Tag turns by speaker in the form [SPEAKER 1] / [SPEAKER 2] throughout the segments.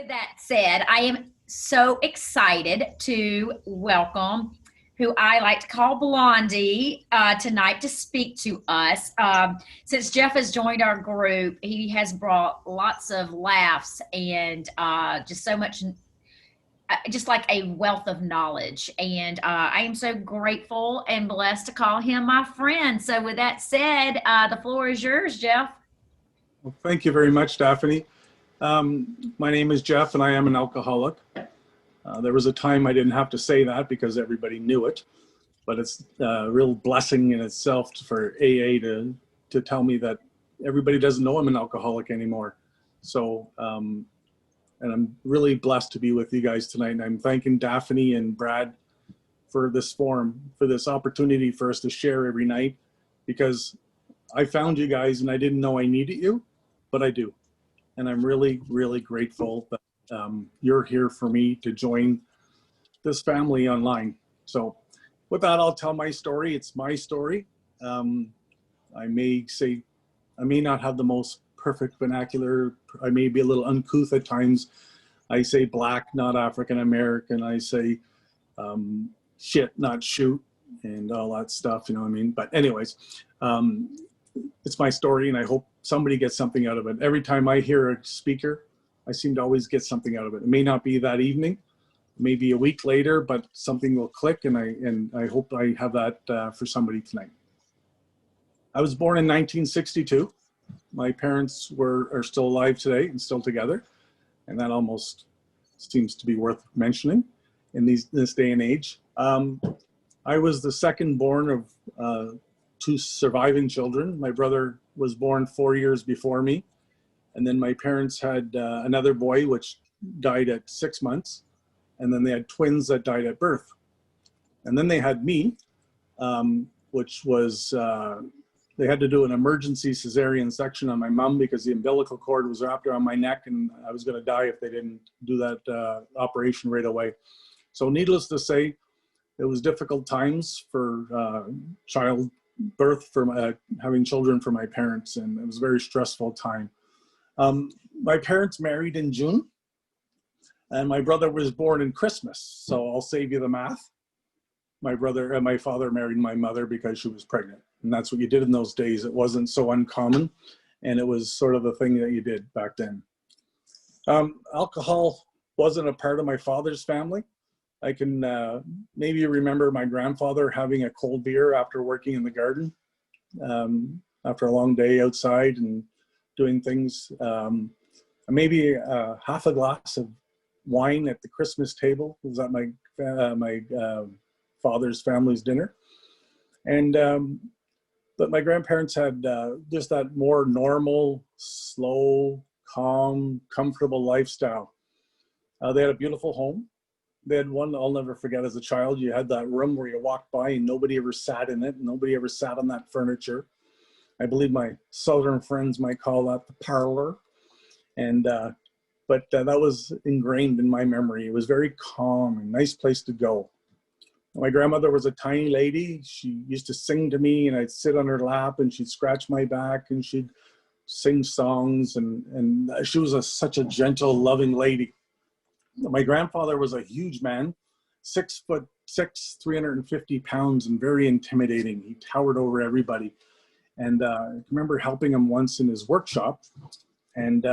[SPEAKER 1] That said, I am so excited to welcome who I like to call Blondie tonight to speak to us. Since Jeff has joined our group, he has brought lots of laughs and just so much, just like a wealth of knowledge. And I am so grateful and blessed to call him my friend. So, with that said, the floor is yours, Jeff.
[SPEAKER 2] Well, thank you very much, Daphne. My name is Jeff, and I am an alcoholic. There was a time I didn't have to say that because everybody knew it, but it's a real blessing in itself for AA to tell me that everybody doesn't know I'm an alcoholic anymore. So, and I'm really blessed to be with you guys tonight, and I'm thanking Daphne and Brad for this forum, for this opportunity for us to share every night, because I found you guys and I didn't know I needed you, but I do. And I'm really, really grateful that you're here for me to join this family online. So with that, I'll tell my story. It's my story. I may not have the most perfect vernacular. I may be a little uncouth at times. I say black, not African American. I say shit, not shoot, and all that stuff, you know what I mean? But anyways, it's my story, and I hope somebody gets something out of it. Every time I hear a speaker, I seem to always get something out of it. It may not be that evening, maybe a week later, but something will click, and I hope I have that for somebody tonight. I was born in 1962. My parents are still alive today and still together, and that almost seems to be worth mentioning in this day and age. I was the second born of two surviving children. My brother was born 4 years before me. And then my parents had another boy, which died at 6 months. And then they had twins that died at birth. And then they had me, which was, they had to do an emergency cesarean section on my mom because the umbilical cord was wrapped around my neck and I was gonna die if they didn't do that operation right away. So needless to say, it was difficult times for childbirth, for having children for my parents, and it was a very stressful time. My parents married in June, and my brother was born in Christmas, so I'll save you the math. My father married my mother because she was pregnant, and that's what you did in those days. It wasn't so uncommon, and it was sort of the thing that you did back then. Alcohol wasn't a part of my father's family. I can maybe remember my grandfather having a cold beer after working in the garden, after a long day outside and doing things. Maybe half a glass of wine at the Christmas table. It was at my father's family's dinner. And but my grandparents had just that more normal, slow, calm, comfortable lifestyle. They had a beautiful home. They had one I'll never forget as a child. You had that room where you walked by and nobody ever sat in it. Nobody ever sat on that furniture. I believe my Southern friends might call that the parlor. And, but that was ingrained in my memory. It was very calm and nice place to go. My grandmother was a tiny lady. She used to sing to me and I'd sit on her lap and she'd scratch my back and she'd sing songs. And she was such a gentle, loving lady. My grandfather was a huge man, 6'6", 350 pounds, and very intimidating. He towered over everybody. And I remember helping him once in his workshop. And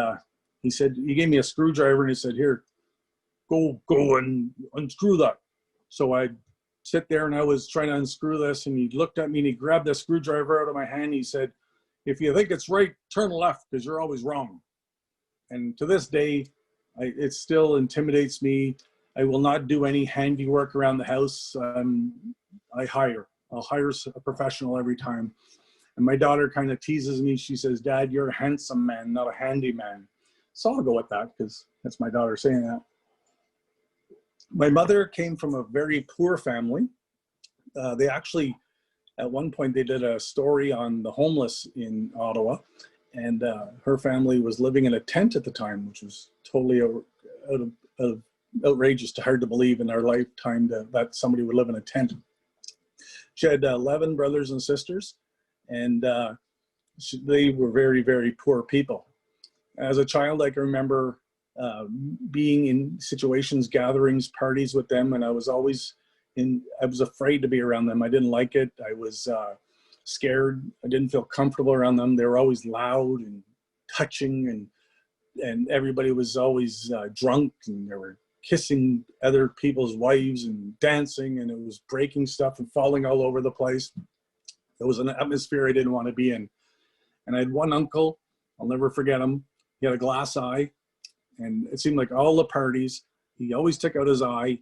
[SPEAKER 2] he gave me a screwdriver and he said, here, go and unscrew that. So I'd sit there and I was trying to unscrew this, and he looked at me and he grabbed the screwdriver out of my hand. He said, if you think it's right, turn left because you're always wrong. And to this day, it still intimidates me. I will not do any handiwork around the house. I'll hire a professional every time. And my daughter kind of teases me. She says, Dad, you're a handsome man, not a handyman. So I'll go with that because that's my daughter saying that. My mother came from a very poor family. They actually, at one point, they did a story on the homeless in Ottawa. And her family was living in a tent at the time, which was totally outrageous, hard to believe in our lifetime that somebody would live in a tent. She had 11 brothers and sisters, and they were very, very poor people. As a child, I can remember being in situations, gatherings, parties with them, and I was always I was afraid to be around them. I didn't like it. I was scared. I didn't feel comfortable around them. They were always loud and touching, and everybody was always drunk, and they were kissing other people's wives and dancing, and it was breaking stuff and falling all over the place. It was an atmosphere I didn't want to be in. And I had one uncle, I'll never forget him. He had a glass eye, and it seemed like all the parties, he always took out his eye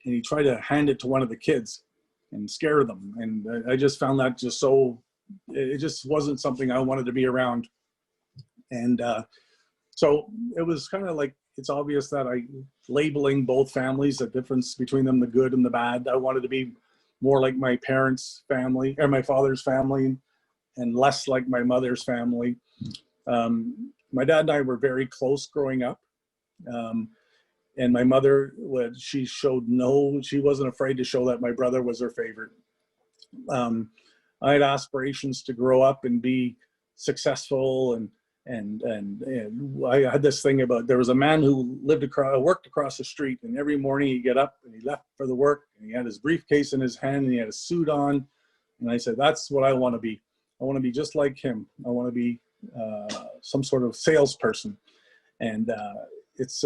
[SPEAKER 2] and he tried to hand it to one of the kids and scare them. And I just found that just so, it just wasn't something I wanted to be around. And so it was kind of like, it's obvious that labeling both families, the difference between them, the good and the bad. I wanted to be more like my parents' family, or my father's family, and less like my mother's family. My dad and I were very close growing up. And my mother, she wasn't afraid to show that my brother was her favorite. I had aspirations to grow up and be successful, and I had this thing about, there was a man who worked across the street, and every morning he'd get up and he left for the work, and he had his briefcase in his hand and he had a suit on. And I said, that's what I want to be. I want to be just like him. I want to be some sort of salesperson. And it's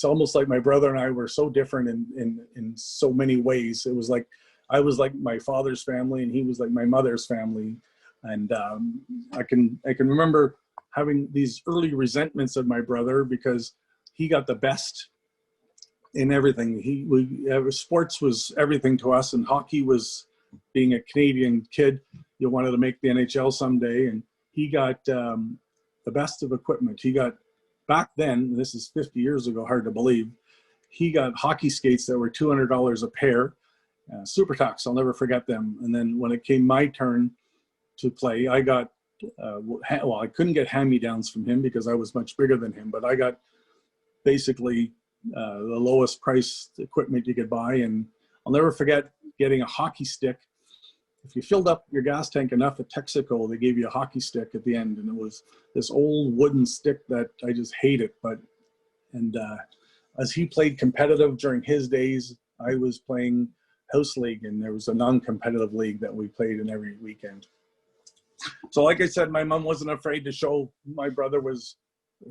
[SPEAKER 2] almost like my brother and I were so different in so many ways. It was like I was like my father's family, and he was like my mother's family. And I can remember having these early resentments of my brother because he got the best in everything. Sports was everything to us, and hockey was, being a Canadian kid, you wanted to make the NHL someday, and he got the best of equipment. He got, back then, this is 50 years ago, hard to believe, he got hockey skates that were $200 a pair, Super Tucks, I'll never forget them. And then when it came my turn to play, I got, I couldn't get hand-me-downs from him because I was much bigger than him, but I got basically the lowest priced equipment you could buy. And I'll never forget getting a hockey stick. If you filled up your gas tank enough at Texaco, they gave you a hockey stick at the end, and it was this old wooden stick that I just hated. And as he played competitive during his days, I was playing house league, and there was a non-competitive league that we played in every weekend. So like I said, my mom wasn't afraid to show my brother was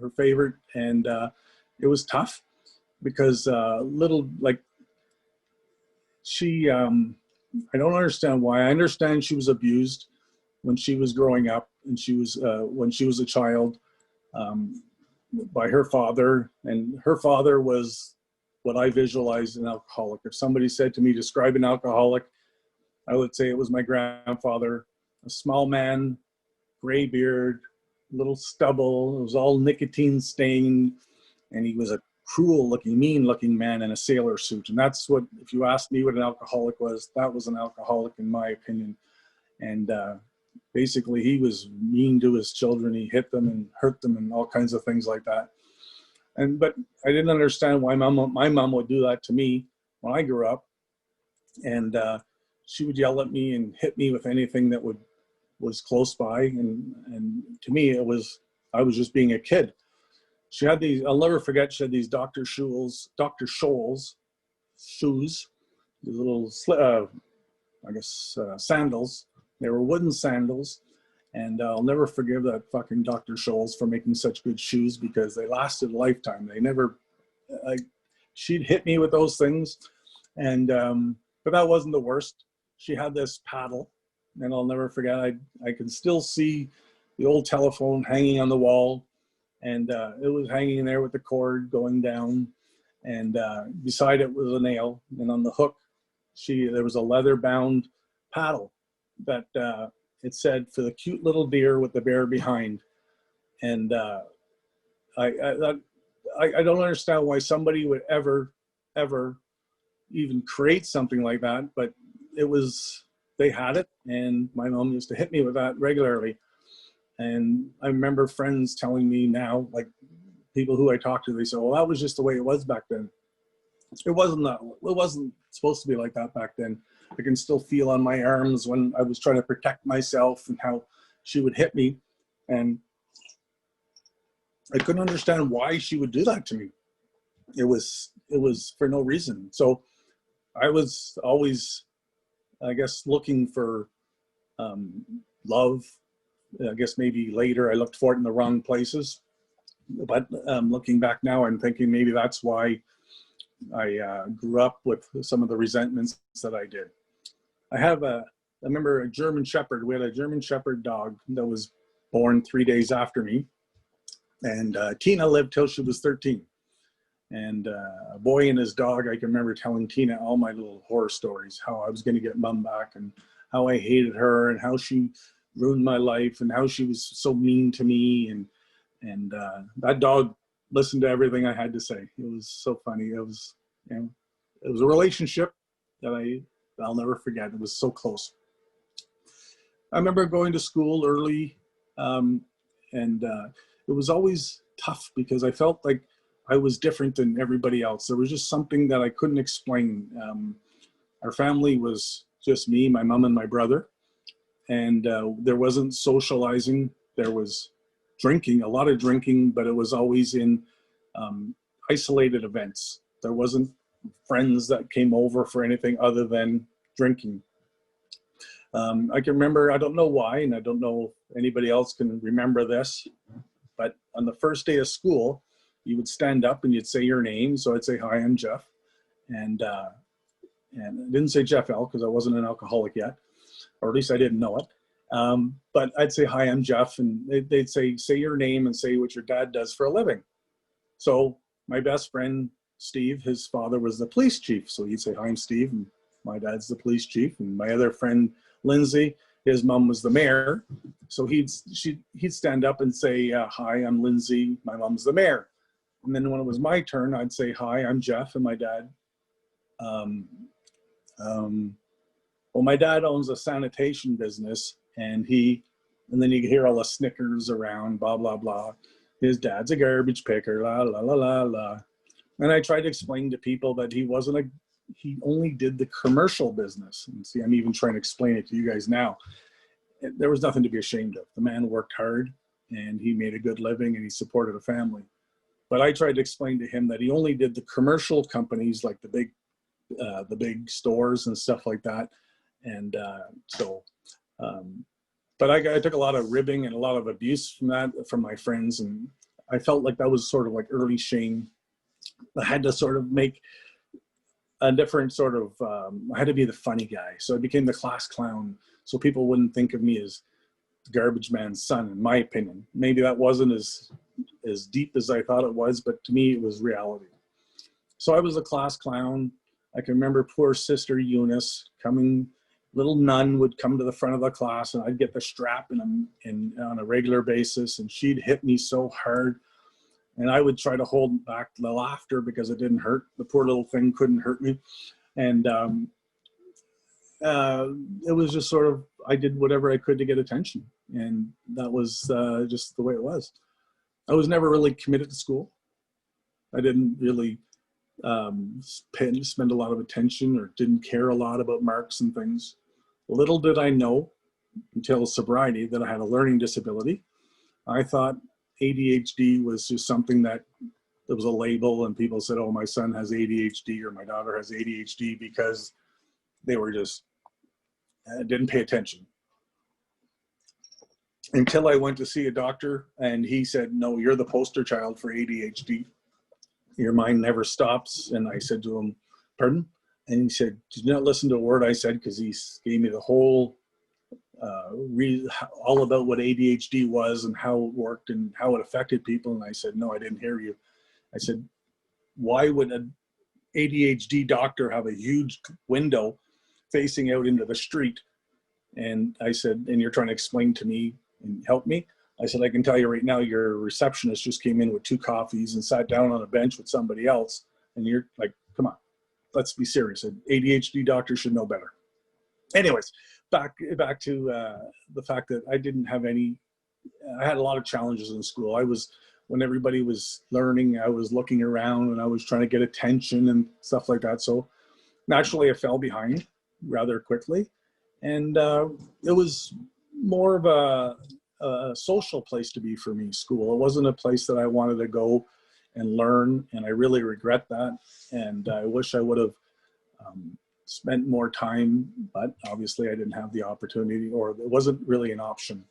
[SPEAKER 2] her favorite, and it was tough because I don't understand why. I understand she was abused when she was growing up, and she was when she was a child by her father, and her father was what I visualized an alcoholic. If somebody said to me, describe an alcoholic, I would say it was my grandfather, a small man, gray beard, little stubble. It was all nicotine stained, and he was a cruel looking, mean looking man in a sailor suit. And that's what, if you asked me what an alcoholic was, that was an alcoholic in my opinion. And basically he was mean to his children. He hit them and hurt them and all kinds of things like that. But I didn't understand why my mom would do that to me when I grew up. And she would yell at me and hit me with anything that was close by. And to me, I was just being a kid. She had these, I'll never forget, she had these Dr. Scholl's shoes, these little, sandals. They were wooden sandals. And I'll never forgive that fucking Dr. Scholl's for making such good shoes because they lasted a lifetime. They never, she'd hit me with those things. And, but that wasn't the worst. She had this paddle, and I'll never forget, I can still see the old telephone hanging on the wall. And it was hanging there with the cord going down, and beside it was a nail, and on the hook, there was a leather-bound paddle that it said, "For the cute little deer with the bear behind." And I don't understand why somebody would ever even create something like that, but they had it, and my mom used to hit me with that regularly. And I remember friends telling me now, like people who I talked to, they said, well, that was just the way it was back then. It wasn't supposed to be like that back then. I can still feel on my arms when I was trying to protect myself and how she would hit me. And I couldn't understand why she would do that to me. It was for no reason. So I was always, I guess, looking for love. I guess maybe later I looked for it in the wrong places. But looking back now, I'm thinking maybe that's why I grew up with some of the resentments that I did. I remember a German Shepherd. We had a German Shepherd dog that was born 3 days after me. And Tina lived till she was 13. And a boy and his dog, I can remember telling Tina all my little horror stories, how I was going to get Mom back and how I hated her and how she ruined my life and how she was so mean to me. And that dog listened to everything I had to say. It was so funny. It was, it was a relationship that I'll never forget. It was so close. I remember going to school early, and it was always tough because I felt like I was different than everybody else. There was just something that I couldn't explain. Our family was just me, my mom, and my brother, and there wasn't socializing. There was drinking, a lot of drinking, but it was always in isolated events. There wasn't friends that came over for anything other than drinking. I can remember, I don't know why, and I don't know if anybody else can remember this, but on the first day of school, you would stand up and you'd say your name. So I'd say, "Hi, I'm Jeff." And I didn't say Jeff L because I wasn't an alcoholic yet, or at least I didn't know it. But I'd say, "Hi, I'm Jeff." And they'd say your name and say what your dad does for a living. So my best friend, Steve, his father was the police chief. So he'd say, "Hi, I'm Steve." And my dad's the police chief. And my other friend, Lindsay, his mom was the mayor. So he'd stand up and say, "Hi, I'm Lindsay. My mom's the mayor." And then when it was my turn, I'd say, "Hi, I'm Jeff." And my dad, well, my dad owns a sanitation business, and then you could hear all the snickers around, blah, blah, blah. His dad's a garbage picker, la, la, la, la, la. And I tried to explain to people that he only did the commercial business. And see, I'm even trying to explain it to you guys now. There was nothing to be ashamed of. The man worked hard, and he made a good living, and he supported a family. But I tried to explain to him that he only did the commercial companies, like the big stores and stuff like that. And but I took a lot of ribbing and a lot of abuse from my friends, and I felt like that was sort of like early shame. I had to sort of make a different sort of, I had to be the funny guy. So I became the class clown, so people wouldn't think of me as the garbage man's son, in my opinion. Maybe that wasn't as deep as I thought it was, but to me it was reality. So I was a class clown. I can remember poor Sister Eunice coming. Little nun would come to the front of the class, and I'd get the strap on a regular basis, and she'd hit me so hard, and I would try to hold back the laughter because it didn't hurt. The poor little thing couldn't hurt me. And it was just sort of, I did whatever I could to get attention, and that was just the way it was. I was never really committed to school. I didn't really spend a lot of attention, or didn't care a lot about marks and things. Little did I know until sobriety that I had a learning disability. I thought ADHD was just something that there was a label, and people said, "Oh, my son has ADHD," or "My daughter has ADHD," because they were just didn't pay attention. Until I went to see a doctor, and he said, "No, you're the poster child for ADHD. Your mind never stops." And I said to him, "Pardon?" And he said, "Did you not listen to a word I said?" Because he gave me the whole all about what ADHD was and how it worked and how it affected people. And I said, "No, I didn't hear you." I said, "Why would an ADHD doctor have a huge window facing out into the street?" And I said, "And you're trying to explain to me and help me?" I said, "I can tell you right now, your receptionist just came in with 2 coffees and sat down on a bench with somebody else. And you're like, come on, let's be serious. An ADHD doctor should know better." Anyways, back to the fact that I had a lot of challenges in school. When everybody was learning, I was looking around and I was trying to get attention and stuff like that. So naturally I fell behind rather quickly. And it was more of a social place to be for me, school. It wasn't a place that I wanted to go and learn, and I really regret that. And I wish I would have spent more time, but obviously I didn't have the opportunity, or it wasn't really an option.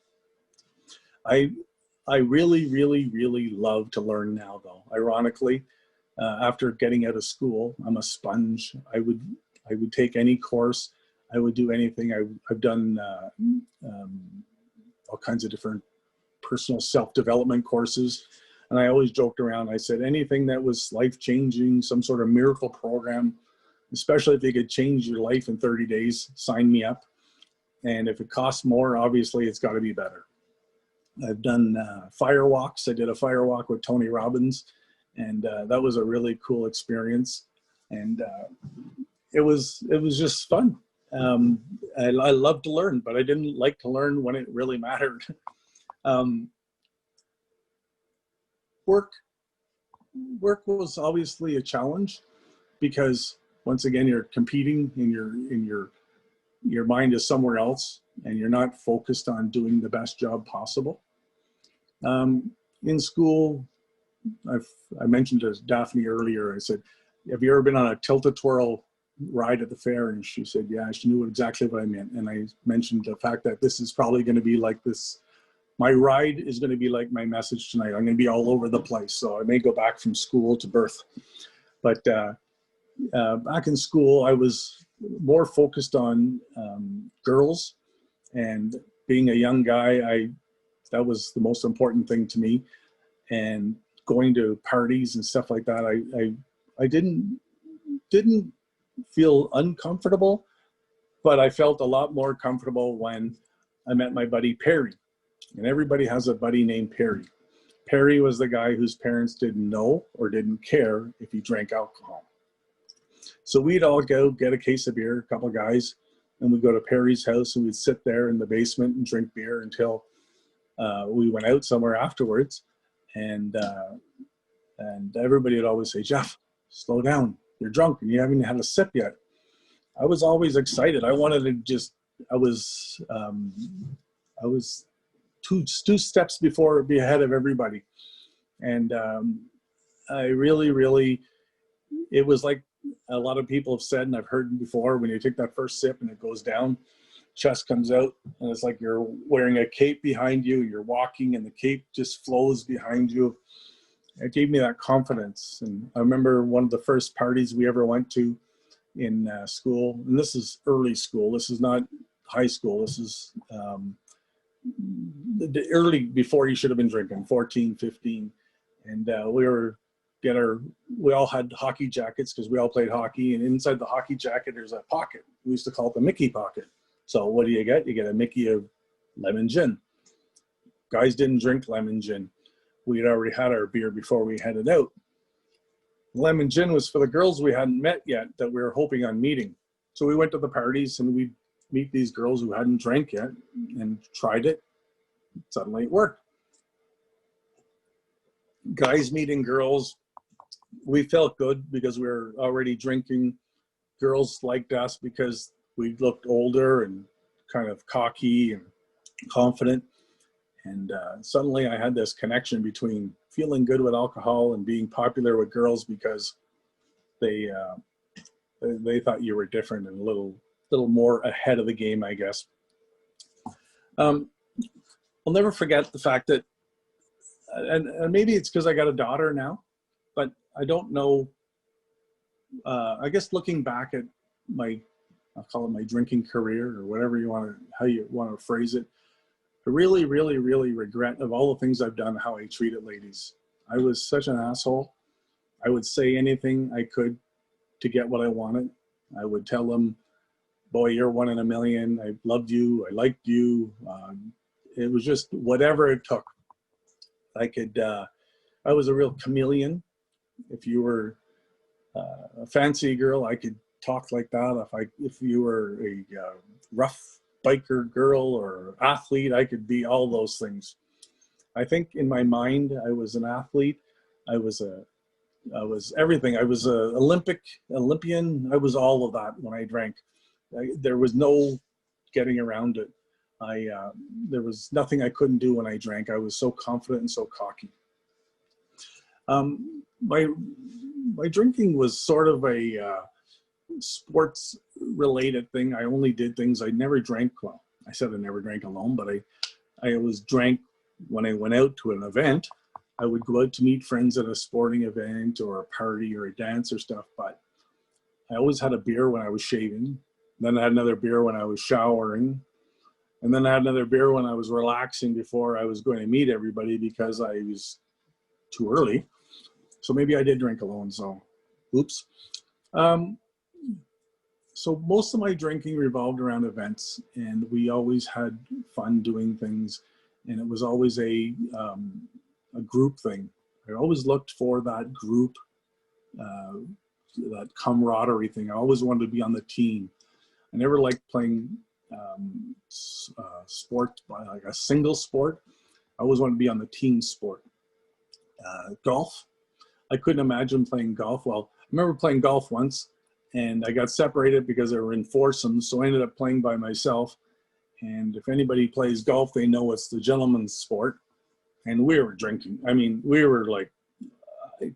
[SPEAKER 2] I really, really, really love to learn now, though. Ironically, after getting out of school, I'm a sponge. I would take any course. I would do anything. I've done all kinds of different personal self-development courses. And I always joked around. I said anything that was life-changing, some sort of miracle program, especially if they could change your life in 30 days, sign me up. And if it costs more, obviously it's got to be better. I've done fire walks. I did a fire walk with Tony Robbins, and that was a really cool experience. And it was just fun. I love to learn, but I didn't like to learn when it really mattered. Work was obviously a challenge, because once again, you're competing, and your mind is somewhere else, and you're not focused on doing the best job possible. In school, I mentioned to Daphne earlier, I said, have you ever been on a Tilt a Twirl ride at the fair? And she said, yeah. She knew exactly what I meant. And I mentioned the fact that this is probably going to be like this. My ride is going to be like my message tonight. I'm going to be all over the place. So I may go back from school to birth. But back in school, I was more focused on girls, and being a young guy, that was the most important thing to me. And going to parties and stuff like that, I didn't feel uncomfortable, but I felt a lot more comfortable when I met my buddy Perry. And everybody has a buddy named Perry. Perry was the guy whose parents didn't know or didn't care if he drank alcohol. So we'd all go get a case of beer, a couple of guys, and we'd go to Perry's house, and we'd sit there in the basement and drink beer until we went out somewhere afterwards. And everybody would always say, Jeff, slow down. You're drunk and you haven't had a sip yet. I was always excited. I wanted to just, I was two steps ahead of everybody. And I really, it was like a lot of people have said, and I've heard before, when you take that first sip and it goes down, chest comes out, and it's like you're wearing a cape behind you, you're walking and the cape just flows behind you. It gave me that confidence. And I remember one of the first parties we ever went to in school, and this is early school, this is not high school, this is the early, before you should have been drinking, 14, 15. And we all had hockey jackets, because we all played hockey, and inside the hockey jacket there's a pocket. We used to call it the Mickey pocket. So what do you get? You get a Mickey of lemon gin. Guys didn't drink lemon gin. We'd already had our beer before we headed out. Lemon gin was for the girls we hadn't met yet, that we were hoping on meeting. So we went to the parties, and we'd meet these girls who hadn't drank yet, and tried it. Suddenly it worked. Guys meeting girls, we felt good because we were already drinking. Girls liked us because we looked older and kind of cocky and confident. And suddenly I had this connection between feeling good with alcohol and being popular with girls, because they thought you were different and a little more ahead of the game, I guess. I'll never forget the fact that, and maybe it's because I got a daughter now, but I don't know. I guess looking back at I'll call it my drinking career, or whatever how you want to phrase it, I really, really, really regret, of all the things I've done, how I treated ladies. I was such an asshole. I would say anything I could to get what I wanted. I would tell them, boy, you're one in a million. I loved you. I liked you. It was just whatever it took. I was a real chameleon. If you were a fancy girl, I could talk like that. If you were a rough biker girl or athlete, I could be all those things. I think in my mind, I was an athlete. I was everything. I was a Olympian. I was all of that when I drank. There was no getting around it. There was nothing I couldn't do when I drank. I was so confident and so cocky. My drinking was sort of a sports related thing. I only did things. I never drank. Well, I said I never drank alone, but I always drank when I went out to an event. I would go out to meet friends at a sporting event or a party or a dance or stuff, but I always had a beer when I was shaving. Then I had another beer when I was showering. And then I had another beer when I was relaxing before I was going to meet everybody because I was too early. So maybe I did drink alone, so oops. So most of my drinking revolved around events, and we always had fun doing things, and it was always a group thing. I always looked for that group, that camaraderie thing. I always wanted to be on the team. I never liked playing sport, like a single sport. I always wanted to be on the team sport. Golf, I couldn't imagine playing golf. Well, I remember playing golf once, and I got separated because they were in foursomes, so I ended up playing by myself. And if anybody plays golf, they know it's the gentleman's sport. And we were drinking. I mean, we were like,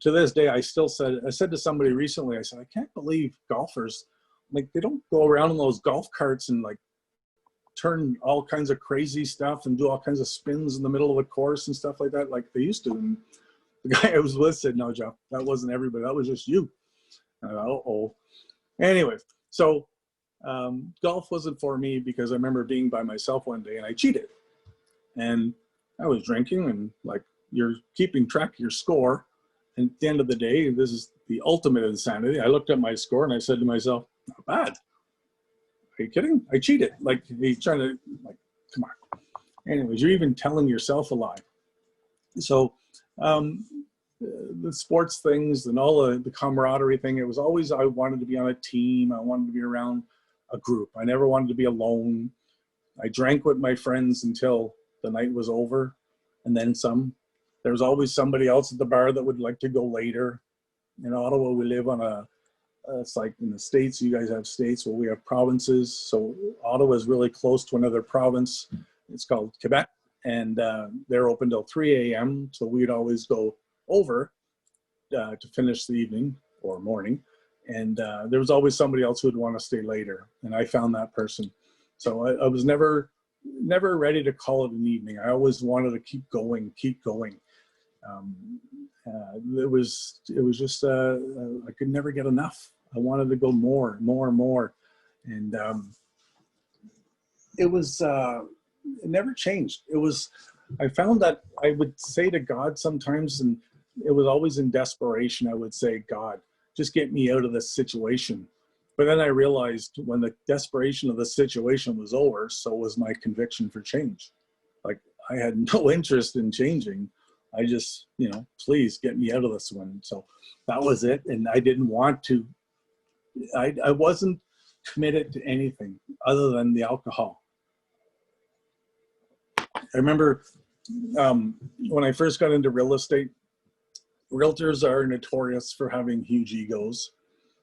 [SPEAKER 2] to this day, I said to somebody recently, I said, I can't believe golfers, like, they don't go around in those golf carts and like turn all kinds of crazy stuff and do all kinds of spins in the middle of the course and stuff like that, like they used to. And the guy I was with said, no, Jeff, that wasn't everybody. That was just you. Uh-oh. Anyways, so golf wasn't for me because I remember being by myself one day and I cheated. And I was drinking, and like, you're keeping track of your score. And at the end of the day, this is the ultimate insanity. I looked at my score and I said to myself, not bad. Are you kidding? I cheated. Like, he's trying to, like, come on. Anyways, you're even telling yourself a lie. So the sports things and all the camaraderie thing, it was always, I wanted to be on a team. I wanted to be around a group. I never wanted to be alone. I drank with my friends until the night was over, and then some. There was always somebody else at the bar that would like to go later. In Ottawa, we live on it's like in the States, you guys have states, well, we have provinces. So Ottawa is really close to another province. It's called Quebec, and they're open till 3 a.m. So we'd always go over to finish the evening or morning. And there was always somebody else who would want to stay later. And I found that person. So I was never ready to call it an evening. I always wanted to keep going. It was just, I could never get enough. I wanted to go more. And it never changed. I found that I would say to God sometimes, and it was always in desperation, I would say, God, just get me out of this situation. But then I realized when the desperation of the situation was over, so was my conviction for change. Like, I had no interest in changing. I just, please get me out of this one. So that was it. And I didn't want to, I wasn't committed to anything other than the alcohol. I remember when I first got into real estate, realtors are notorious for having huge egos.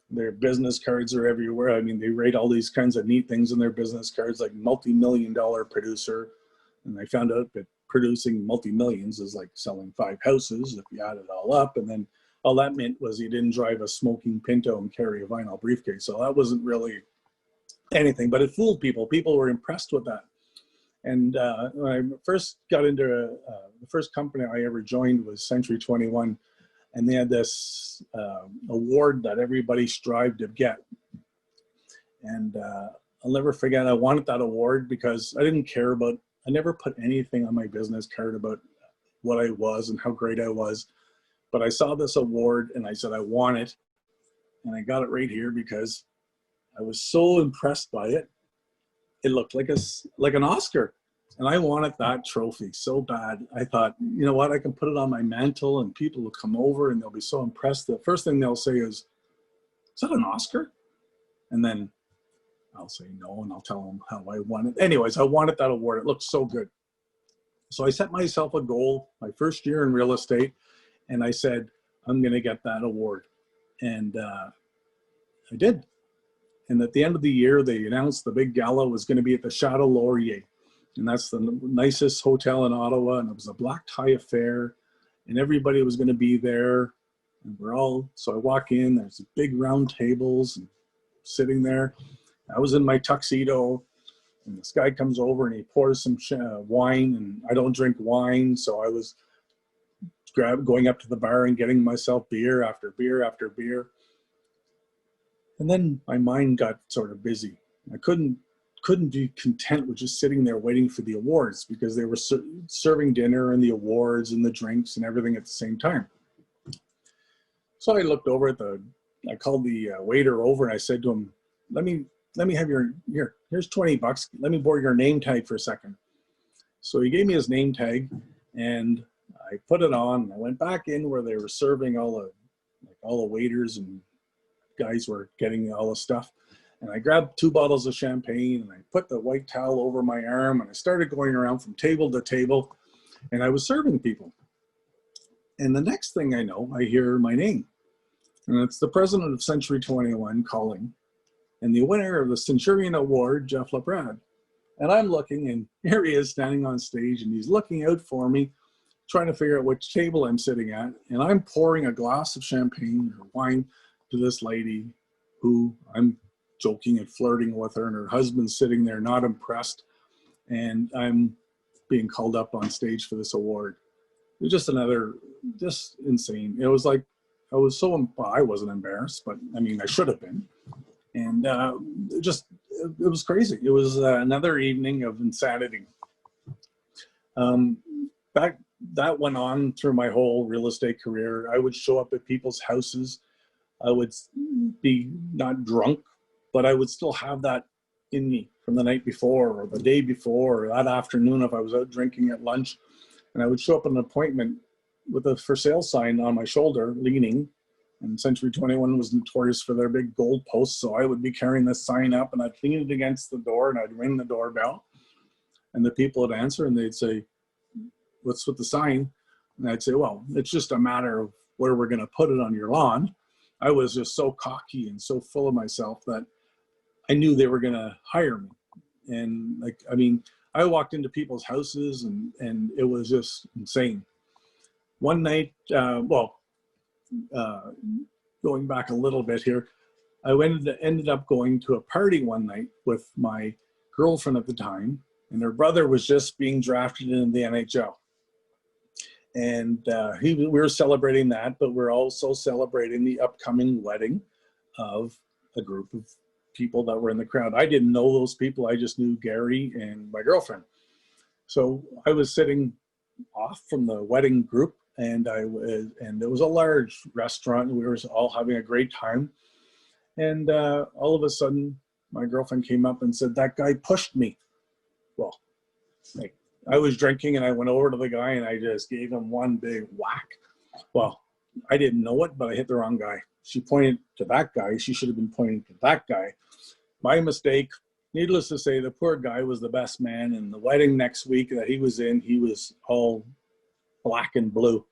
[SPEAKER 2] Their business cards are everywhere. I mean, they rate all these kinds of neat things in their business cards, like multi-million-dollar producer. And I found out that producing multi-millions is like selling 5 houses if you add it all up. And then all that meant was you didn't drive a smoking Pinto and carry a vinyl briefcase. So that wasn't really anything, but it fooled people. People were impressed with that. And when I first got into the first company I ever joined was Century 21. And they had this award that everybody strived to get. And I'll never forget, I wanted that award because I didn't care about, I never put anything on my business card about what I was and how great I was. But I saw this award and I said, I want it. And I got it right here because I was so impressed by it. It looked like an Oscar. And I wanted that trophy so bad. I thought, you know what, I can put it on my mantle and people will come over and they'll be so impressed. The first thing they'll say is that an Oscar? And then I'll say no, and I'll tell them how I won it. Anyways, I wanted that award. It looked so good. So I set myself a goal my first year in real estate, and I said, I'm going to get that award. And I did. And at the end of the year, they announced the big gala was going to be at the Chateau Laurier. And that's the nicest hotel in Ottawa. And it was a black tie affair, and everybody was going to be there. And so I walk in, there's big round tables and sitting there. I was in my tuxedo, and this guy comes over and he pours some wine, and I don't drink wine. So I was going up to the bar and getting myself beer after beer after beer. And then my mind got sort of busy. I couldn't be content with just sitting there waiting for the awards, because they were serving dinner and the awards and the drinks and everything at the same time. So I looked over I called the waiter over, and I said to him, let me have here's $20. Let me borrow your name tag for a second. So he gave me his name tag, and I put it on, and I went back in where they were serving all the waiters and guys were getting all the stuff. And I grabbed 2 bottles of champagne, and I put the white towel over my arm, and I started going around from table to table, and I was serving people. And the next thing I know, I hear my name. And it's the president of Century 21 calling, and the winner of the Centurion Award, Jeff LaBrade. And I'm looking, and here he is standing on stage, and he's looking out for me, trying to figure out which table I'm sitting at. And I'm pouring a glass of champagne or wine to this lady who I'm joking and flirting with her, and her husband's sitting there not impressed. And I'm being called up on stage for this award. It was just insane. It was like, I wasn't embarrassed, but I mean, I should have been. And it was crazy. It was another evening of insanity. That went on through my whole real estate career. I would show up at people's houses. I would be not drunk, but I would still have that in me from the night before or the day before or that afternoon if I was out drinking at lunch. And I would show up at an appointment with a for sale sign on my shoulder, leaning. And Century 21 was notorious for their big gold posts. So I would be carrying this sign up, and I'd lean it against the door, and I'd ring the doorbell. And the people would answer, and they'd say, "What's with the sign?" And I'd say, "Well, it's just a matter of where we're going to put it on your lawn." I was just so cocky and so full of myself that I knew they were going to hire me. And I walked into people's houses, and it was just insane. One night, going back a little bit here, I ended up going to a party one night with my girlfriend at the time, and her brother was just being drafted into the NHL. And we were celebrating that, but we're also celebrating the upcoming wedding of a group of people that were in the crowd. I didn't know those people. I just knew Gary and my girlfriend. So I was sitting off from the wedding group, and it was a large restaurant. We were all having a great time. And all of a sudden, my girlfriend came up and said, "That guy pushed me." Well, I was drinking, and I went over to the guy, and I just gave him one big whack. Well, I didn't know it, but I hit the wrong guy. She pointed to that guy. She should have been pointing to that guy. My mistake. Needless to say, the poor guy was the best man. And the wedding next week that he was in, he was all black and blue.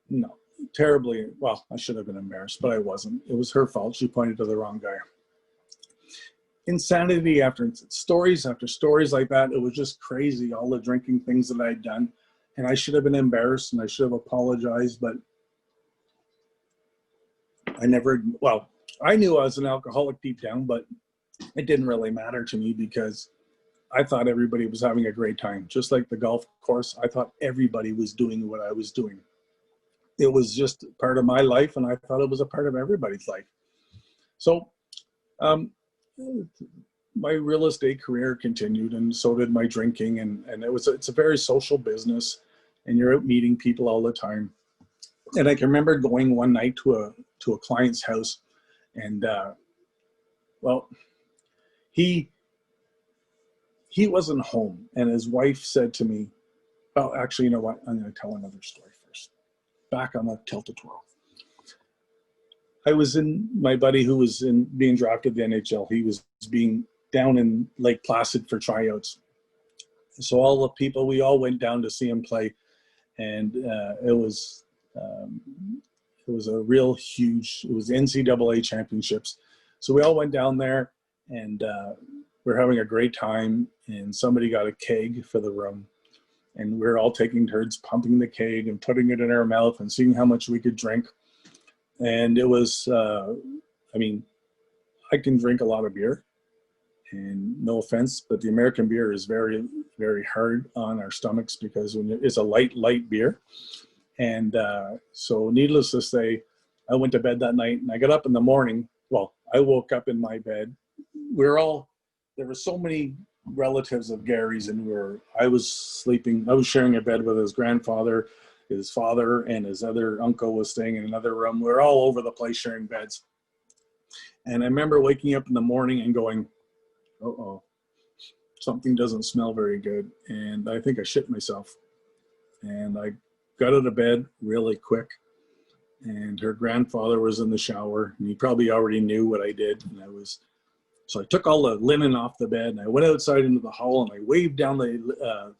[SPEAKER 2] No, terribly. Well, I should have been embarrassed, but I wasn't. It was her fault. She pointed to the wrong guy. Insanity after stories like that. It was just crazy, all the drinking things that I'd done. And I should have been embarrassed, and I should have apologized, but I never, I knew I was an alcoholic deep down, but it didn't really matter to me because I thought everybody was having a great time. Just like the golf course, I thought everybody was doing what I was doing. It was just part of my life, and I thought it was a part of everybody's life. So my real estate career continued, and so did my drinking, and it's a very social business, and you're out meeting people all the time. And I can remember going one night to a client's house, and he wasn't home, and his wife said to me, "Oh, actually, you know what? I'm going to tell another story first." Back on Not Tell The Twirl. I was my buddy who was being drafted to the NHL. He was being down in Lake Placid for tryouts. So all the people, we all went down to see him play, and it was a real huge. It was NCAA championships. So we all went down there, and we're having a great time, and somebody got a keg for the room, and we're all taking turns pumping the keg and putting it in our mouth and seeing how much we could drink. And it was, I mean, I can drink a lot of beer, and no offense, but the American beer is very, very hard on our stomachs because it's a light beer. And so needless to say, I went to bed that night, and I got up in the morning. Well, I woke up in my bed. There were so many relatives of Gary's, and I was sleeping. I was sharing a bed with his grandfather, his father, and his other uncle was staying in another room. We were all over the place sharing beds. And I remember waking up in the morning and going, uh-oh, something doesn't smell very good. And I think I shit myself. And I got out of bed really quick. And her grandfather was in the shower, and he probably already knew what I did. So I took all the linen off the bed, and I went outside into the hall, and I waved down the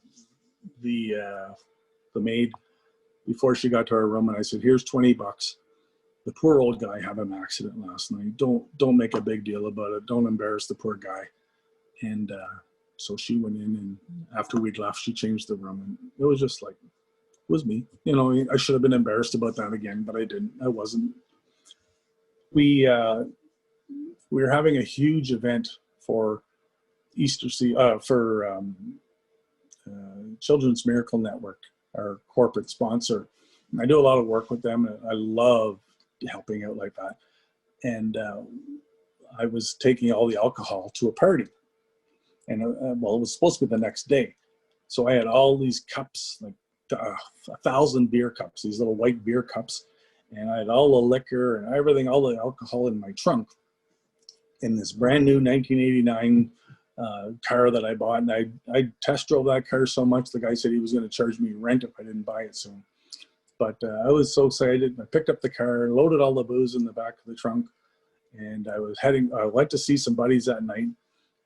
[SPEAKER 2] maid before she got to our room, and I said, "Here's $20. The poor old guy had an accident last night. Don't make a big deal about it. Don't embarrass the poor guy." And so she went in, and after we'd left, she changed the room, and it was just like, it was me. You know, I should have been embarrassed about that again, but I didn't. I wasn't. We were having a huge event for Children's Miracle Network, our corporate sponsor. And I do a lot of work with them, and I love helping out like that. And I was taking all the alcohol to a party, and well, it was supposed to be the next day. So I had all these cups, like 1,000 beer cups, these little white beer cups, and I had all the liquor and everything, all the alcohol in my trunk, in this brand new 1989 car that I bought. And I test drove that car so much, the guy said he was going to charge me rent if I didn't buy it soon. But I was so excited. I picked up the car, loaded all the booze in the back of the trunk, and I went to see some buddies that night,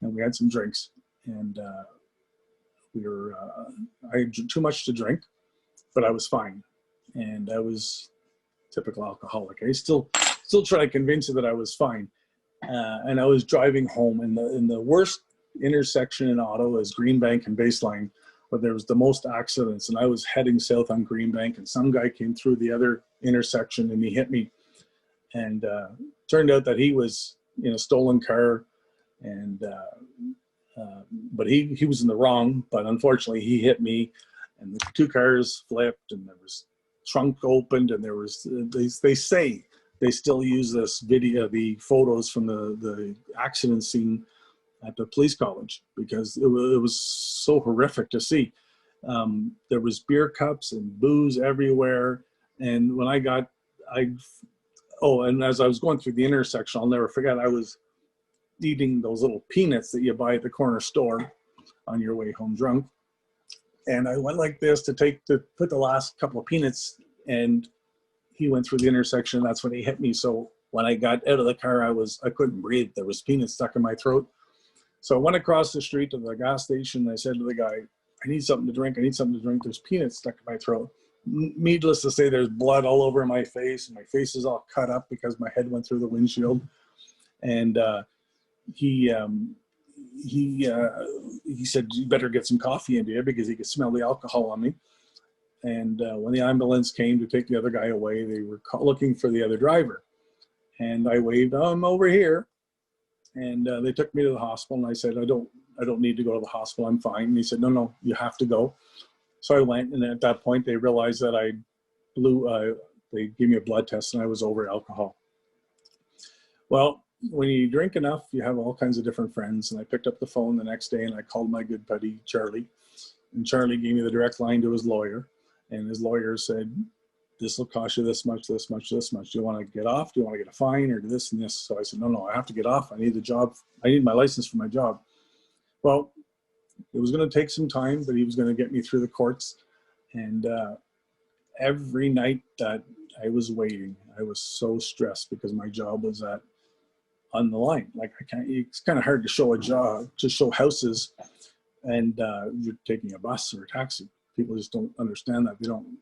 [SPEAKER 2] and we had some drinks. And I had too much to drink, but I was fine. And I was typical alcoholic. I still try to convince you that I was fine. And I was driving home in the worst intersection in Ottawa is Greenbank and Baseline, where there was the most accidents. And I was heading south on Greenbank, and some guy came through the other intersection and he hit me. And turned out that he was in a stolen car, and but he was in the wrong. But unfortunately, he hit me, and the two cars flipped, and there was trunk opened, and there was they say they still use this video, the photos from the accident scene at the police college, because it was so horrific to see. There was beer cups and booze everywhere. And when and as I was going through the intersection, I'll never forget, I was eating those little peanuts that you buy at the corner store on your way home drunk. And I went like this to put the last couple of peanuts, and he went through the intersection. That's when he hit me. So when I got out of the car, I couldn't breathe. There was peanuts stuck in my throat. So I went across the street to the gas station, and I said to the guy, "I need something to drink. I need something to drink. There's peanuts stuck in my throat." Needless to say, there's blood all over my face, and my face is all cut up because my head went through the windshield. And he said, "You better get some coffee into you," because he could smell the alcohol on me. And when the ambulance came to take the other guy away, they were looking for the other driver. And I waved, "I'm over here." And they took me to the hospital, and I said, I don't need to go to the hospital. I'm fine. And he said, no, you have to go. So I went, and at that point, they realized that they gave me a blood test, and I was over alcohol. Well, when you drink enough, you have all kinds of different friends. And I picked up the phone the next day, and I called my good buddy, Charlie. And Charlie gave me the direct line to his lawyer. And his lawyer said, "This will cost you this much, this much, this much. Do you want to get off? Do you want to get a fine, or this and this?" So I said, no, I have to get off. I need the job. I need my license for my job. Well, it was going to take some time, but he was going to get me through the courts. And every night that I was waiting, I was so stressed because my job was on the line. Like, it's kind of hard to show a job, to show houses, and you're taking a bus or a taxi. People just don't understand that. They don't,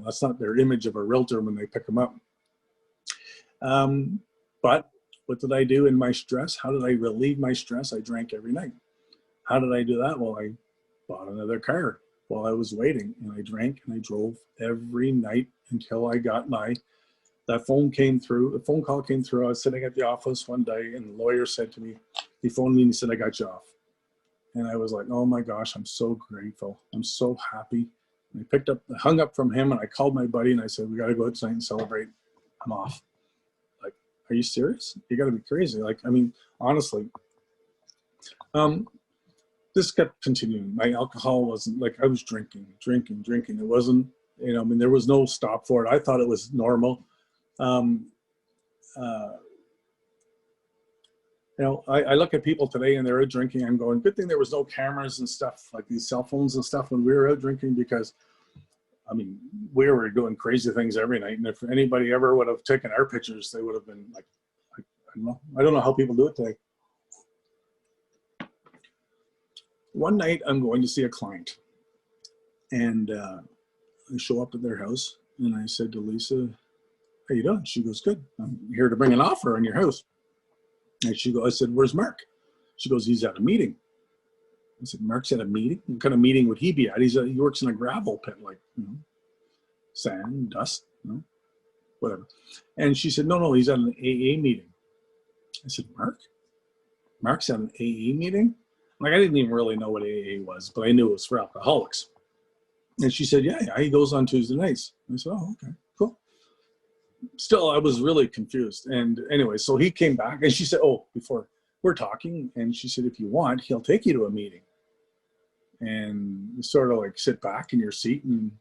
[SPEAKER 2] that's not their image of a realtor when they pick them up. But what did I do in my stress? How did I relieve my stress? I drank every night. how did I do that? Well, I bought another car while I was waiting, and I drank and I drove every night until I got that phone call came through. I was sitting at the office one day, and the lawyer said to me, he phoned me and he said, I got you off. And I was like, oh my gosh, I'm so grateful. I'm so happy. And I hung up from him, and I called my buddy and I said, we got to go out tonight and celebrate. I'm off. Like, are you serious? You got to be crazy. Like, I mean, honestly, this kept continuing. My alcohol wasn't like, I was drinking. It wasn't, I mean, there was no stop for it. I thought it was normal. I look at people today and they're out drinking. I'm going, good thing there was no cameras and stuff like these cell phones and stuff when we were out drinking, because I mean, we were doing crazy things every night. And if anybody ever would have taken our pictures, they would have been like, I don't know how people do it today. One night I'm going to see a client, and I show up at their house, and I said to Lisa, how you doing? She goes, good. I'm here to bring an offer on your house. And I said, where's Mark? She goes, he's at a meeting. I said, Mark's at a meeting? What kind of meeting would he be at? He works in a gravel pit, like, sand, dust, whatever. And she said, no, he's at an AA meeting. I said, Mark's at an AA meeting? Like, I didn't even really know what AA was, but I knew it was for alcoholics. And she said, yeah, he goes on Tuesday nights. I said, oh, okay, cool. Still, I was really confused. And anyway, so he came back, and she said, oh, before we're talking, and she said, if you want, he'll take you to a meeting. And you sort of like sit back in your seat. And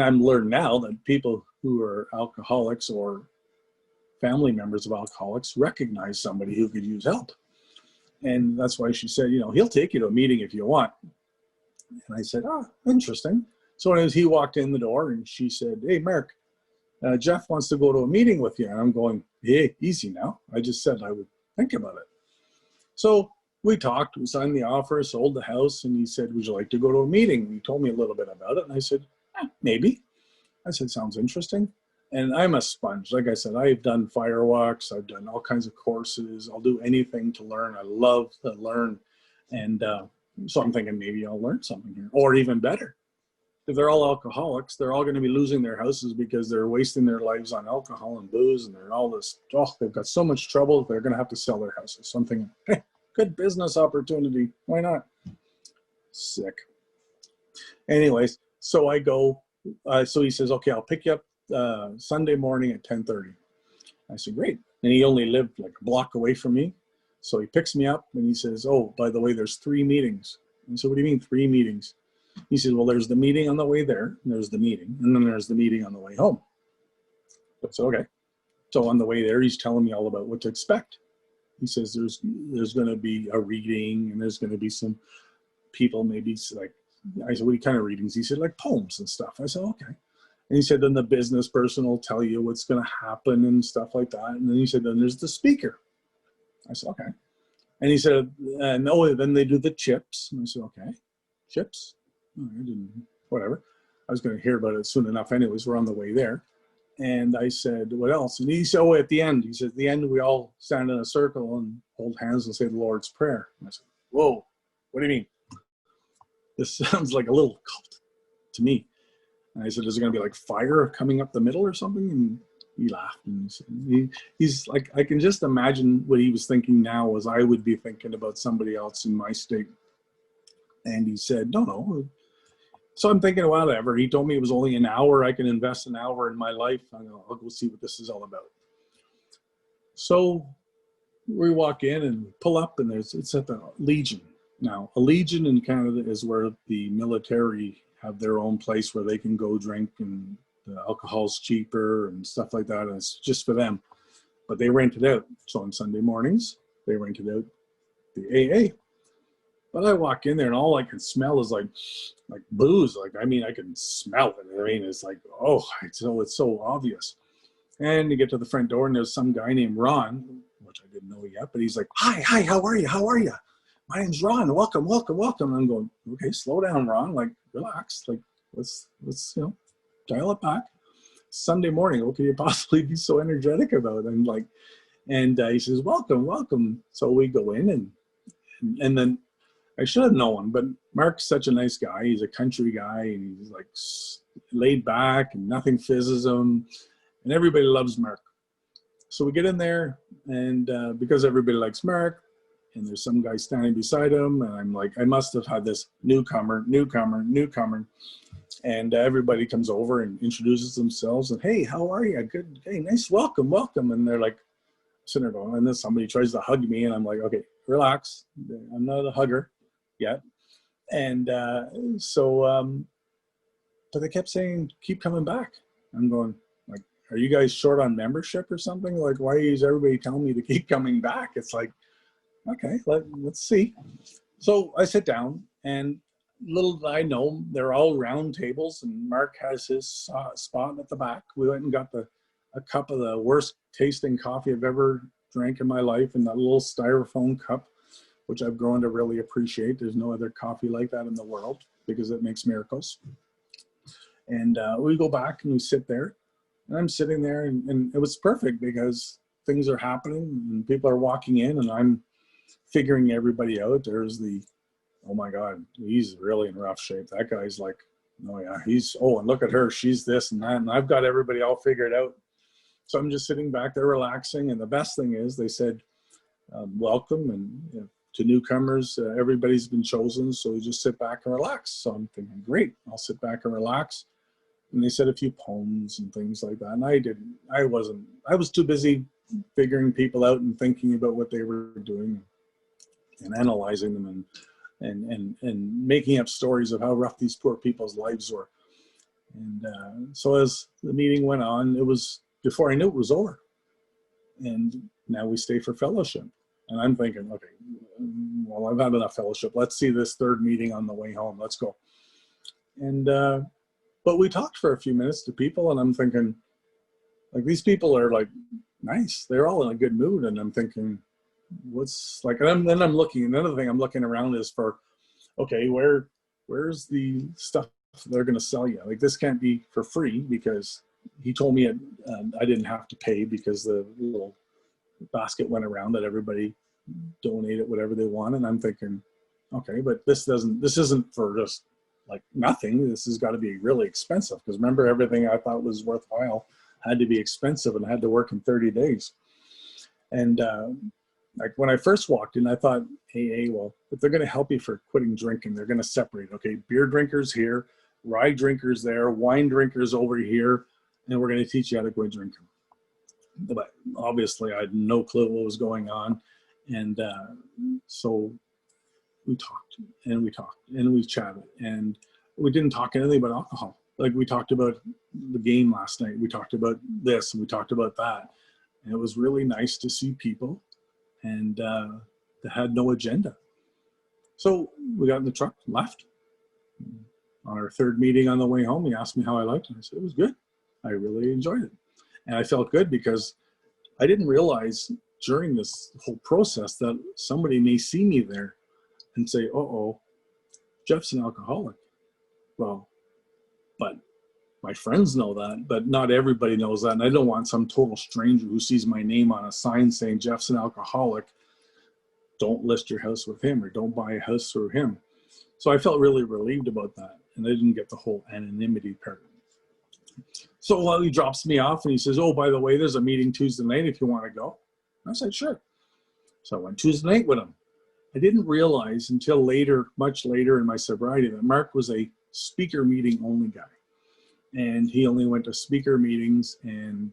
[SPEAKER 2] I'm learning now that people who are alcoholics or family members of alcoholics recognize somebody who could use help. And that's why she said, he'll take you to a meeting if you want. And I said, oh, interesting. So anyways, he walked in the door, and she said, hey, Mark, Jeff wants to go to a meeting with you. And I'm going, hey, easy now. I just said I would think about it. So we talked, we signed the offer, sold the house, and he said, would you like to go to a meeting? He told me a little bit about it, and I said, maybe. I said, sounds interesting. And I'm a sponge. Like I said, I've done firewalks, I've done all kinds of courses. I'll do anything to learn. I love to learn. And so I'm thinking maybe I'll learn something here, or even better. If they're all alcoholics, they're all going to be losing their houses because they're wasting their lives on alcohol and booze, and they're all this, they've got so much trouble, they're going to have to sell their houses. So I'm thinking, hey, good business opportunity. Why not? Sick. Anyways, so I go, so he says, okay, I'll pick you up Sunday morning at 10:30. I said, great. And he only lived like a block away from me. So he picks me up, and he says, oh, by the way, there's 3 meetings. And so what do you mean 3 meetings? He said, well, there's the meeting on the way there, and there's the meeting, and then there's the meeting on the way home. I said, okay. So on the way there, he's telling me all about what to expect. He says, there's going to be a reading, and there's going to be some people, maybe like, I said, what kind of readings? He said, like poems and stuff. I said, okay. And he said, then the business person will tell you what's going to happen and stuff like that. And then he said, then there's the speaker. I said, okay. And he said, no, then they do the chips. And I said, okay, chips? Oh, I didn't, whatever. I was going to hear about it soon enough. Anyways, we're on the way there. And I said, what else? And he said, oh, at the end. He said, at the end, we all stand in a circle and hold hands and say the Lord's Prayer. And I said, whoa, what do you mean? This sounds like a little cult to me. And I said, is there going to be like fire coming up the middle or something? And he laughed. And he said, he's like, I can just imagine what he was thinking now as I would be thinking about somebody else in my state. And he said, no. So I'm thinking, whatever. He told me it was only an hour. I can invest an hour in my life. I'll go see what this is all about. So we walk in and pull up, and it's at the Legion. Now, a Legion in Canada is where the military have their own place where they can go drink, and the alcohol's cheaper and stuff like that. And it's just for them. But they rent it out. So on Sunday mornings, they rented out the AA. But I walk in there, and all I can smell is like booze. Like, I mean, I can smell it. I mean, it's like, oh, it's so obvious. And you get to the front door, and there's some guy named Ron, which I didn't know yet, but he's like, hi, how are you? My name's Ron. Welcome. And I'm going, okay, slow down, Ron. Like, relax. Like, let's dial it back. Sunday morning, what could you possibly be so energetic about? And he says, welcome. So we go in, and then I should have known, but Mark's such a nice guy. He's a country guy, and he's like laid back, and nothing fizzes him, and everybody loves Mark. So we get in there, and because everybody likes Mark, and there's some guy standing beside him, and I'm like, I must have had this newcomer, and everybody comes over and introduces themselves, and hey, how are you? Good. Hey, nice, welcome. And they're like sitting there going, and then somebody tries to hug me, and I'm like, okay, relax. I'm not a hugger yet. And but they kept saying, keep coming back. I'm going, like, are you guys short on membership or something? Like, why is everybody telling me to keep coming back? It's like, okay, let's see. So I sit down, and little did I know, they're all round tables, and Mark has his spot at the back. We went and got a cup of the worst tasting coffee I've ever drank in my life, in that little styrofoam cup, which I've grown to really appreciate. There's no other coffee like that in the world, because it makes miracles. And we go back and we sit there, and I'm sitting there, and it was perfect because things are happening and people are walking in, and I'm figuring everybody out. There's oh my God, he's really in rough shape. That guy's like, oh yeah, and look at her, she's this and that, and I've got everybody all figured out. So I'm just sitting back there relaxing, and the best thing is they said, welcome, and to newcomers, everybody's been chosen, so you just sit back and relax. So I'm thinking, great, I'll sit back and relax. And they said a few poems and things like that, and I was too busy figuring people out and thinking about what they were doing and analyzing them and making up stories of how rough these poor people's lives were. And so as the meeting went on, it was, before I knew it was over. And now we stay for fellowship. And I'm thinking, okay, well, I've had enough fellowship. Let's see this third meeting on the way home. Let's go. And, but we talked for a few minutes to people, and I'm thinking, like, these people are like nice. They're all in a good mood. And I'm thinking, what's like, and then I'm looking, another thing I'm looking around is for, okay, where's the stuff they're going to sell you? Like, this can't be for free, because he told me I didn't have to pay, because the little basket went around that everybody donated whatever they want. And I'm thinking, okay, but this isn't for just like nothing. This has got to be really expensive, because remember, everything I thought was worthwhile had to be expensive and had to work in 30 days. And like, when I first walked in, I thought, hey, well, if they're going to help you for quitting drinking, they're going to separate. Okay, beer drinkers here, rye drinkers there, wine drinkers over here, and we're going to teach you how to quit drinking. But obviously, I had no clue what was going on. And so we talked and we chatted, and we didn't talk anything about alcohol. Like, we talked about the game last night. We talked about this, and we talked about that. And it was really nice to see people, and that had no agenda. So we got in the truck, left. On our third meeting on the way home, he asked me how I liked it. I said, it was good. I really enjoyed it. And I felt good, because I didn't realize during this whole process that somebody may see me there and say, uh-oh, Jeff's an alcoholic. Well, but my friends know that, but not everybody knows that. And I don't want some total stranger who sees my name on a sign saying Jeff's an alcoholic, don't list your house with him, or don't buy a house through him. So I felt really relieved about that. And I didn't get the whole anonymity part. So he drops me off, and he says, oh, by the way, there's a meeting Tuesday night if you want to go. I said, sure. So I went Tuesday night with him. I didn't realize until later, much later in my sobriety, that Mark was a speaker meeting only guy. And he only went to speaker meetings, and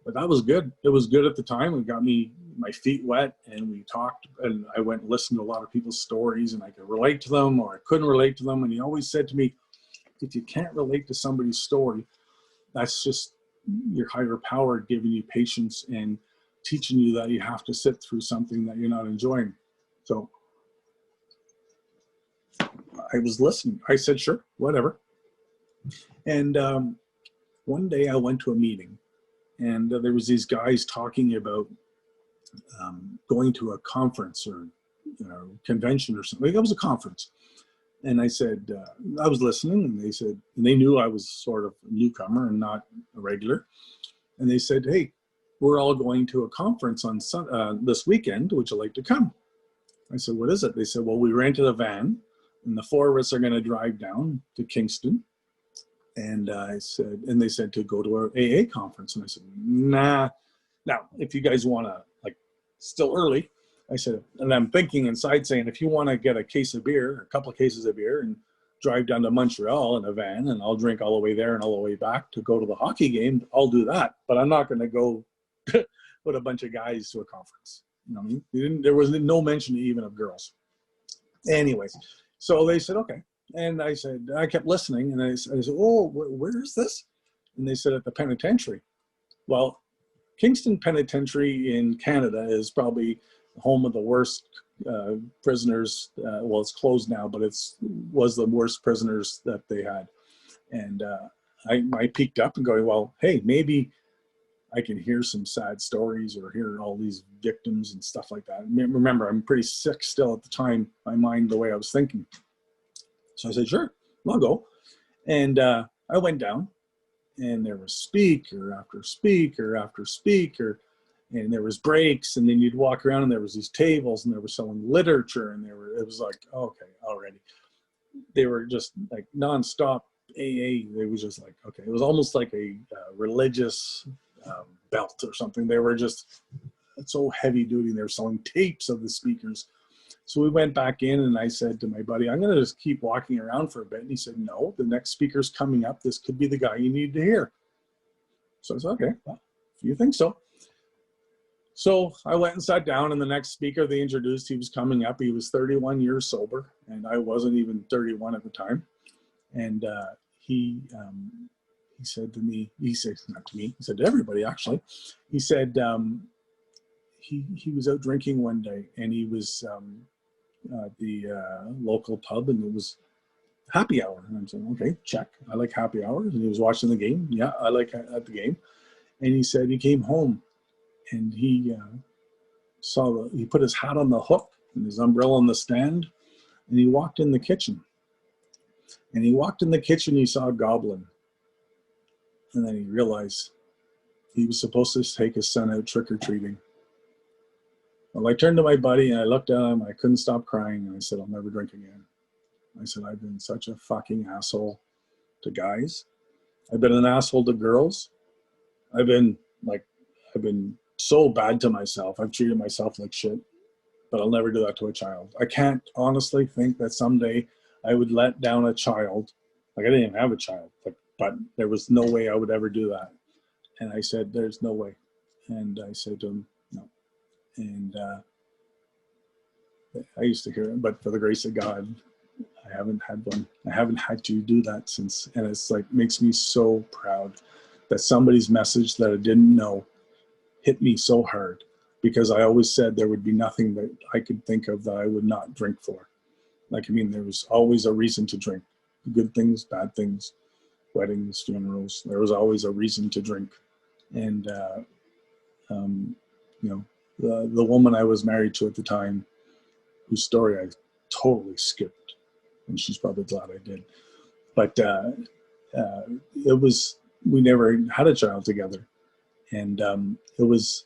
[SPEAKER 2] but that was good. It was good at the time. It got me my feet wet, and we talked, and I went and listened to a lot of people's stories, and I could relate to them, or I couldn't relate to them. And he always said to me, if you can't relate to somebody's story, that's just your higher power giving you patience and teaching you that you have to sit through something that you're not enjoying. So I was listening. I said, sure, whatever. And one day I went to a meeting, and there was these guys talking about going to a conference or convention or something. It was a conference. And I said, I was listening, and they said, and they knew I was sort of a newcomer and not a regular. And they said, hey, we're all going to a conference on this weekend. Would you like to come? I said, what is it? They said, well, we rented a van and the four of us are going to drive down to Kingston. And I said, and they said to go to our AA conference. And I said, nah. Now, if you guys want to, like, still early, I said, and I'm thinking inside saying, if you want to get a case of beer, a couple of cases of beer, and drive down to Montreal in a van, and I'll drink all the way there and all the way back to go to the hockey game, I'll do that. But I'm not going to go with a bunch of guys to a conference. You know what I mean? There was no mention even of girls. Anyways, so they said, okay. And I said, I kept listening, and I said, oh, where is this? And they said, at the penitentiary. Well, Kingston Penitentiary in Canada is probably home of the worst prisoners. Well, it's closed now, but was the worst prisoners that they had. And I peeked up and going, well, hey, maybe I can hear some sad stories or hear all these victims and stuff like that. Remember, I'm pretty sick still at the time, my mind, the way I was thinking. So I said, sure, I'll go. And I went down, and there was speaker after speaker after speaker, and there was breaks, and then you'd walk around, and there was these tables, and they were selling literature, and it was like, okay, already. They were just like nonstop AA. It was just like, okay, it was almost like a religious belt or something. They were just so heavy duty. They were selling tapes of the speakers. So we went back in, and I said to my buddy, I'm going to just keep walking around for a bit. And he said, no, the next speaker's coming up. This could be the guy you need to hear. So I said, okay, well, if you think so. So I went and sat down, and the next speaker they introduced, he was coming up. He was 31 years sober, and I wasn't even 31 at the time. And he said to me, he said, not to me, he said to everybody, actually, he said he was out drinking one day, and he was at the local pub, and it was happy hour. And I'm saying, okay, check. I like happy hours. And he was watching the game. Yeah, I like at the game. And he said he came home, and he he put his hat on the hook and his umbrella on the stand, and he walked in the kitchen. And he walked in the kitchen, he saw a goblin. And then he realized he was supposed to take his son out trick-or-treating. Well, I turned to my buddy, and I looked at him. I couldn't stop crying, and I said, I'll never drink again. I said, I've been such a fucking asshole to guys. I've been an asshole to girls. I've been so bad to myself. I've treated myself like shit, but I'll never do that to a child. I can't honestly think that someday I would let down a child. Like, I didn't even have a child, but there was no way I would ever do that. And I said, there's no way. And I said to him, no. And I used to hear it, but for the grace of God, I haven't had one. I haven't had to do that since. And it's like, makes me so proud that somebody's message that I didn't know hit me so hard, because I always said there would be nothing that I could think of that I would not drink for. Like, I mean, there was always a reason to drink. Good things, bad things, weddings, funerals. There was always a reason to drink. And, you know, the woman I was married to at the time, whose story I totally skipped, and she's probably glad I did. But we never had a child together. And it was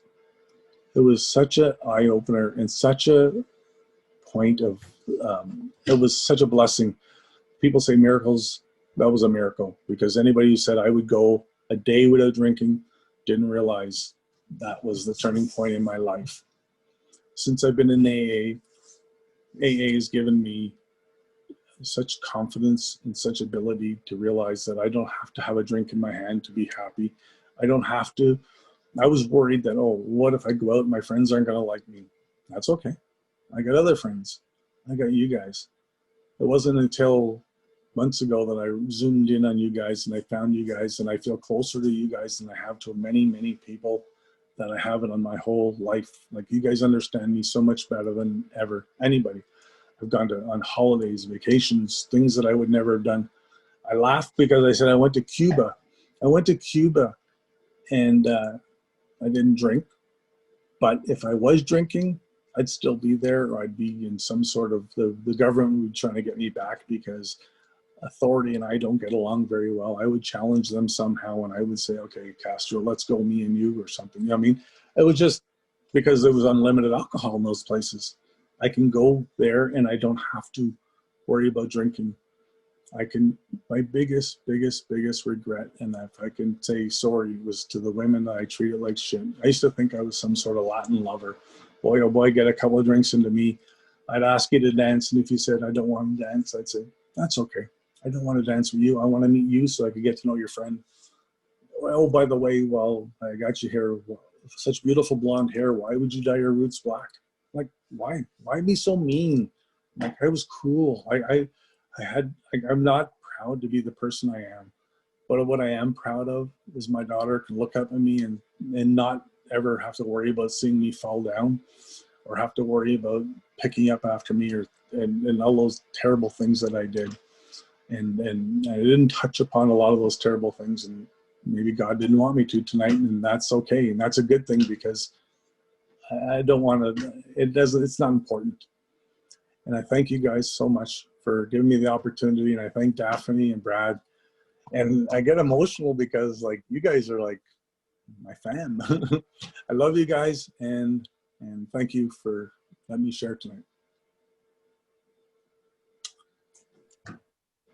[SPEAKER 2] such an eye-opener and such a point of, it was such a blessing. People say miracles. That was a miracle, because anybody who said I would go a day without drinking didn't realize that was the turning point in my life. Since I've been in AA has given me such confidence and such ability to realize that I don't have to have a drink in my hand to be happy. I don't have to. I was worried that, oh, what if I go out and my friends aren't going to like me? That's okay. I got other friends. I got you guys. It wasn't until months ago that I zoomed in on you guys, and I found you guys, and I feel closer to you guys than I have to many, many people that I haven't on my whole life. Like, you guys understand me so much better than ever anybody. I've gone on holidays, vacations, things that I would never have done. I laughed because I said I went to Cuba. And I didn't drink. But if I was drinking, I'd still be there, or I'd be in some sort of, the government would be trying to get me back because authority and I don't get along very well. I would challenge them somehow, and I would say, okay, Castro, let's go me and you or something. You know what I mean? It was just because there was unlimited alcohol in those places. I can go there and I don't have to worry about drinking. My biggest regret, and if I can say sorry, was to the women that I treated like shit. I used to think I was some sort of Latin lover. Boy, oh boy, get a couple of drinks into me. I'd ask you to dance, and if you said, I don't want to dance, I'd say, that's okay. I don't want to dance with you. I want to meet you so I could get to know your friend. Oh, by the way, well, I got you here, such beautiful blonde hair. Why would you dye your roots black? Like, why? Why be so mean? Like, I was cruel. I'm not proud to be the person I am. But what I am proud of is my daughter can look up at me and not ever have to worry about seeing me fall down or have to worry about picking up after me and all those terrible things that I did. And I didn't touch upon a lot of those terrible things, and maybe God didn't want me to tonight, and that's okay. And that's a good thing, because I don't want to, it's not important. And I thank you guys so much for giving me the opportunity. And I thank Daphne and Brad. And I get emotional because, like, you guys are like my fan. I love you guys, and thank you for letting me share tonight.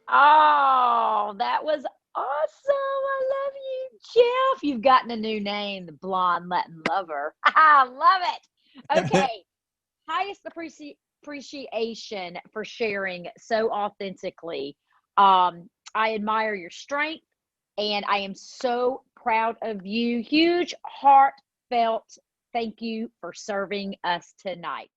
[SPEAKER 1] Oh, that was awesome. I love you, Jeff. You've gotten a new name, the Blonde Latin Lover. I love it. Okay. Highest appreciation for sharing so authentically. I admire your strength, and I am so proud of you. Huge, heartfelt thank you for serving us tonight.